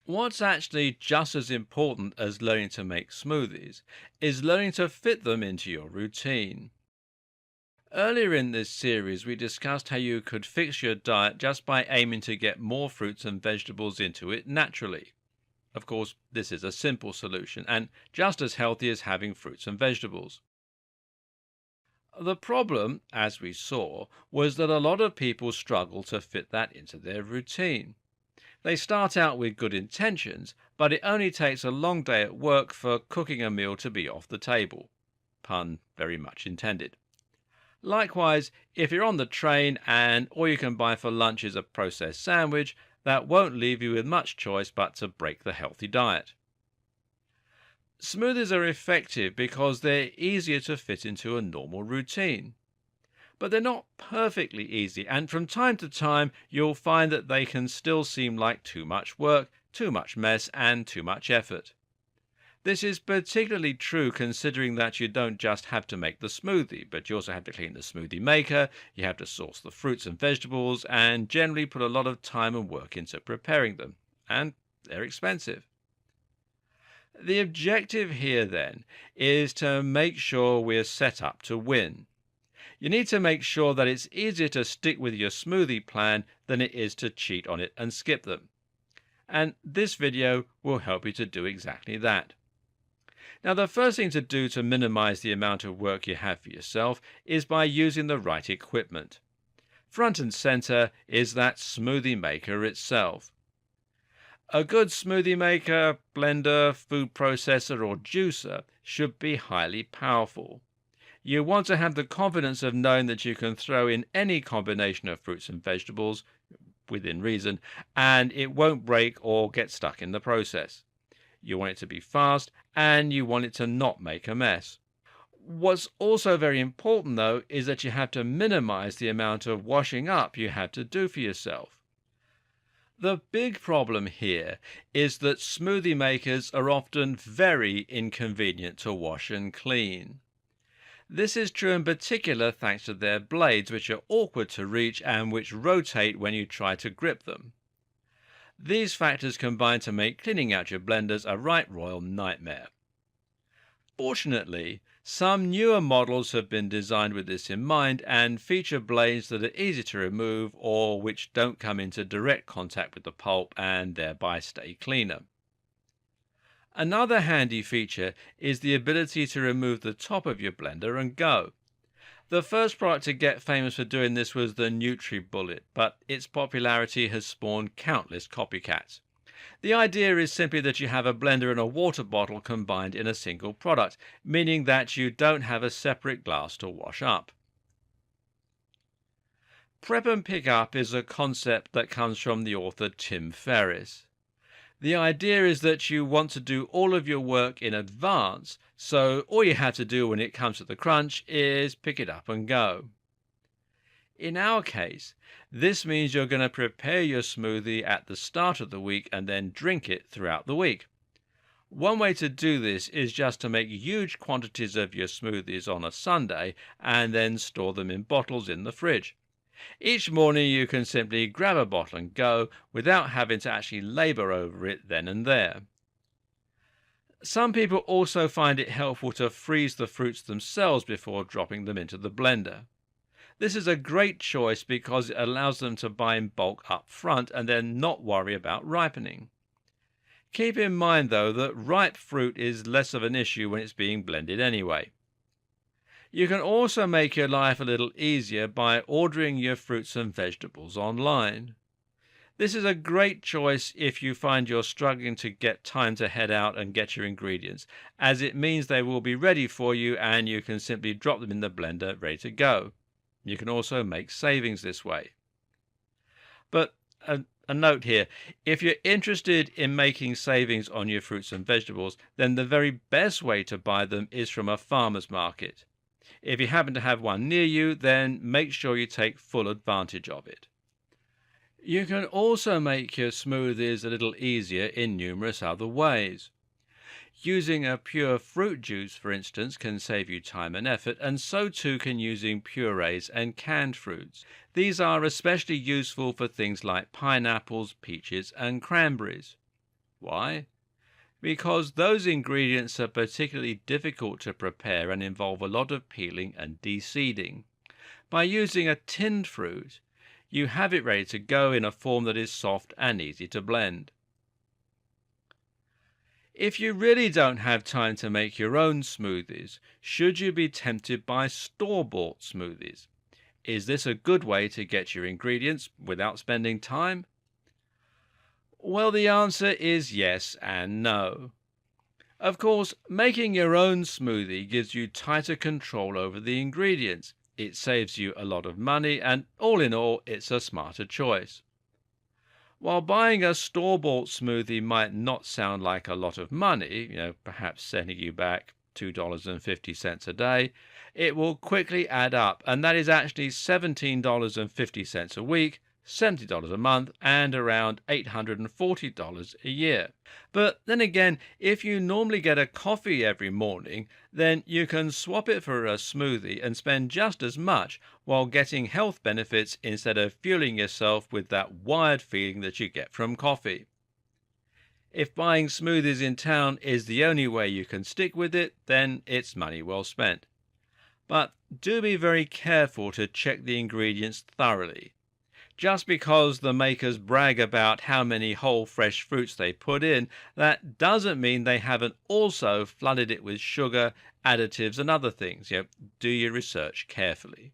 What's actually just as important as learning to make smoothies is learning to fit them into your routine. Earlier in this series, we discussed how you could fix your diet just by aiming to get more fruits and vegetables into it naturally. Of course, this is a simple solution and just as healthy as having fruits and vegetables. The problem, as we saw, was that a lot of people struggle to fit that into their routine. They start out with good intentions, but it only takes a long day at work for cooking a meal to be off the table. Pun very much intended. Likewise, if you're on the train and all you can buy for lunch is a processed sandwich, that won't leave you with much choice but to break the healthy diet. Smoothies are effective because they're easier to fit into a normal routine. But they're not perfectly easy, and from time to time you'll find that they can still seem like too much work, too much mess, and too much effort. This is particularly true considering that you don't just have to make the smoothie, but you also have to clean the smoothie maker, you have to source the fruits and vegetables, and generally put a lot of time and work into preparing them. And they're expensive. The objective here, then, is to make sure we're set up to win. You need to make sure that it's easier to stick with your smoothie plan than it is to cheat on it and skip them. And this video will help you to do exactly that. Now, the first thing to do to minimize the amount of work you have for yourself is by using the right equipment. Front and center is that smoothie maker itself. A good smoothie maker, blender, food processor, or juicer should be highly powerful. You want to have the confidence of knowing that you can throw in any combination of fruits and vegetables, within reason, and it won't break or get stuck in the process. You want it to be fast, and you want it to not make a mess. What's also very important, though, is that you have to minimize the amount of washing up you have to do for yourself. The big problem here is that smoothie makers are often very inconvenient to wash and clean. This is true in particular thanks to their blades, which are awkward to reach and which rotate when you try to grip them. These factors combine to make cleaning out your blenders a right royal nightmare. Fortunately, some newer models have been designed with this in mind and feature blades that are easy to remove or which don't come into direct contact with the pulp and thereby stay cleaner. Another handy feature is the ability to remove the top of your blender and go. The first product to get famous for doing this was the NutriBullet, but its popularity has spawned countless copycats. The idea is simply that you have a blender and a water bottle combined in a single product, meaning that you don't have a separate glass to wash up. Prep and pick up is a concept that comes from the author Tim Ferriss. The idea is that you want to do all of your work in advance, so all you have to do when it comes to the crunch is pick it up and go. In our case, this means you're going to prepare your smoothie at the start of the week and then drink it throughout the week. One way to do this is just to make huge quantities of your smoothies on a Sunday and then store them in bottles in the fridge. Each morning you can simply grab a bottle and go without having to actually labor over it then and there. Some people also find it helpful to freeze the fruits themselves before dropping them into the blender. This is a great choice because it allows them to buy in bulk up front and then not worry about ripening. Keep in mind, though, that ripe fruit is less of an issue when it's being blended anyway. You can also make your life a little easier by ordering your fruits and vegetables online. This is a great choice if you find you're struggling to get time to head out and get your ingredients, as it means they will be ready for you and you can simply drop them in the blender ready to go. You can also make savings this way. But a note here, if you're interested in making savings on your fruits and vegetables, then the very best way to buy them is from a farmer's market. If you happen to have one near you, then make sure you take full advantage of it. You can also make your smoothies a little easier in numerous other ways. Using a pure fruit juice, for instance, can save you time and effort, and so too can using purees and canned fruits. These are especially useful for things like pineapples, peaches, and cranberries. Why? Because those ingredients are particularly difficult to prepare and involve a lot of peeling and de-seeding. By using a tinned fruit, you have it ready to go in a form that is soft and easy to blend. If you really don't have time to make your own smoothies, should you be tempted by store-bought smoothies? Is this a good way to get your ingredients without spending time? Well, the answer is yes and no. Of course, making your own smoothie gives you tighter control over the ingredients. It saves you a lot of money, and all in all, it's a smarter choice. While buying a store-bought smoothie might not sound like a lot of money, perhaps setting you back $2.50 a day, it will quickly add up, and that is actually $17.50 a week, $70 a month, and around $840 a year. But then again, if you normally get a coffee every morning, then you can swap it for a smoothie and spend just as much while getting health benefits instead of fueling yourself with that wired feeling that you get from coffee. If buying smoothies in town is the only way you can stick with it, then it's money well spent. But do be very careful to check the ingredients thoroughly. Just because the makers brag about how many whole fresh fruits they put in, that doesn't mean they haven't also flooded it with sugar, additives, and other things. Do your research carefully.